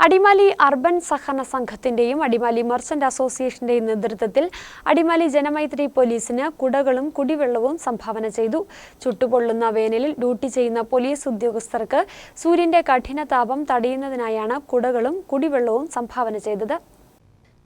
Adimali urban സഹകരണ സംഘത്തിന്റെയും Adimali merchant അസോസിയേഷന്റെയും നേതൃത്വത്തിൽ അടിമാലി ജനമൈത്രി പോലീസിന് കുടകളും കുടിവെള്ളവും സംഭാവന ചെയ്തു. ചുട്ടുപൊള്ളുന്ന വേനലിൽ ഡ്യൂട്ടി ചെയ്യുന്ന പോലീസ് ഉദ്യോഗസ്ഥർക്ക് സൂര്യന്റെ കഠിനതാപം തടയുന്നതിനായാണ് കുടകളും കുടിവെള്ളവും സംഭാവന ചെയ്തത്.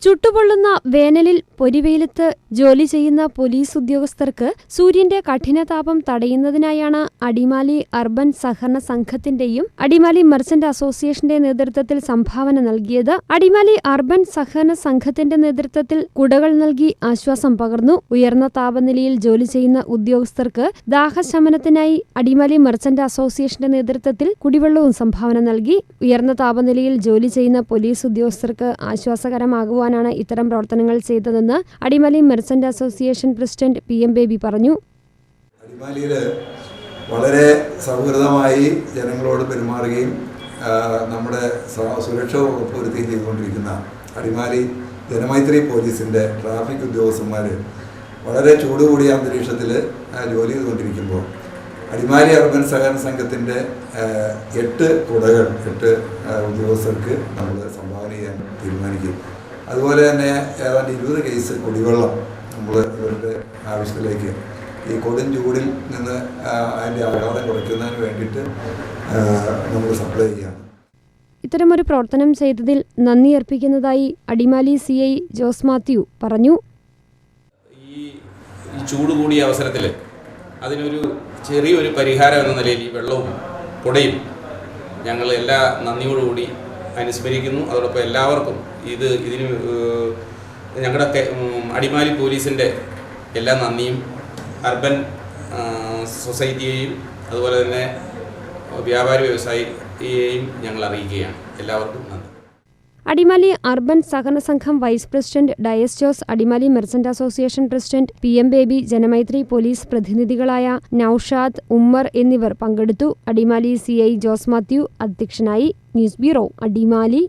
ചുട്ടുപൊള്ളുന്ന വേനലിൽ പൊരിവെയിലത്ത് ജോലി ചെയ്യുന്ന പോലീസ് ഉദ്യോഗസ്ഥർക്ക് സൂര്യന്റെ കഠിനതാപം തടയുന്നതിനായാണ് അടിമാലി അർബൻ സഹകരണ സംഘത്തിന്റെയും അടിമാലി മർച്ചന്റ് അസോസിയേഷന്റെ നേതൃത്വത്തിൽ സംഭാവന നൽകിയത്. അടിമാലി അർബൻ സഹകരണ സംഘത്തിന്റെ നേതൃത്വത്തിൽ കുടകൾ നൽകി ആശ്വാസം പകർന്നു. ഉയർന്ന താപനിലയിൽ ജോലി ചെയ്യുന്ന ഉദ്യോഗസ്ഥർക്ക് ദാഹശമനത്തിനായി അടിമാലി മർച്ചന്റ് അസോസിയേഷന്റെ നേതൃത്വത്തിൽ കുടിവെള്ളവും സംഭാവന നൽകി. ഉയർന്ന താപനിലയിൽ ജോലി ചെയ്യുന്ന പോലീസ് ഉദ്യോഗസ്ഥർക്ക് ആശ്വാസകരമാകുവാൻ ഇത്തരം പ്രവർത്തനങ്ങൾ ചെയ്തതെന്ന് Adimali merchant association president PM baby പറഞ്ഞു. അടിമാലിയിൽ വളരെ സൗഹൃദമായി ജനങ്ങളോട് പെരുമാറുകയും നമ്മുടെ സുരക്ഷ ഉറപ്പുവരുത്തുകയും ചെയ്തുകൊണ്ടിരിക്കുന്ന അടിമാലി ജനമൈത്രി പോലീസിൻ്റെ ട്രാഫിക് ഉദ്യോഗസ്ഥന്മാർ വളരെ ചൂടുകൂടിയ അന്തരീക്ഷത്തിൽ ജോലി ചെയ്തുകൊണ്ടിരിക്കുമ്പോൾ അടിമാലി അർബൻ സഹകരണ സംഘത്തിൻ്റെ 8 കുടകൾ 8 ഉദ്യോഗസ്ഥർക്ക് നമ്മൾ സംഭാവന ചെയ്യാൻ തീരുമാനിക്കും. അതുപോലെ തന്നെ ഏതാണ്ട് 20 കേസ് കുടിവെള്ളം നമ്മൾ ഇവരുടെ ആവശ്യത്തിലേക്ക് ഈ കൊടും ചൂടിൽ നിന്ന് അതിൻ്റെ ആഘാതം കുറയ്ക്കുന്നതിന് വേണ്ടിയിട്ട് നമ്മൾ സപ്ലൈ ചെയ്യാം. ഇത്തരമൊരു പ്രവർത്തനം ചെയ്തതിൽ നന്ദി അർപ്പിക്കുന്നതായി അടിമാലി CI ജോസ് മാത്യു പറഞ്ഞു. ഈ ചൂട് കൂടിയ അവസരത്തിൽ അതിനൊരു ചെറിയൊരു പരിഹാരം എന്ന നിലയിൽ ഈ വെള്ളവും കുടയും ഞങ്ങൾ എല്ലാ നന്ദിയോടുകൂടി അനുസ്മരിക്കുന്നു. അതോടൊപ്പം എല്ലാവർക്കും ഇതിന് ഞങ്ങളുടെ അടിമാലി പോലീസിൻ്റെ എല്ലാ നന്ദിയും അർബൻ സൊസൈറ്റിയെയും അതുപോലെ തന്നെ വ്യാപാരി വ്യവസായിയെയും ഞങ്ങൾ അറിയിക്കുകയാണ്. എല്ലാവർക്കും നന്ദി. അടിമാലി അർബൻ സഹകരണ സംഘം vice president Dias Jose, Adimali merchant association president PM Baby, Janamaithri police പ്രതിനിധികളായ നൌഷാദ്, ഉമ്മർ എന്നിവർ പങ്കെടുത്തു. അടിമാലി CI ജോസ് മാത്യു അധ്യക്ഷനായി. News bureau, Adimali.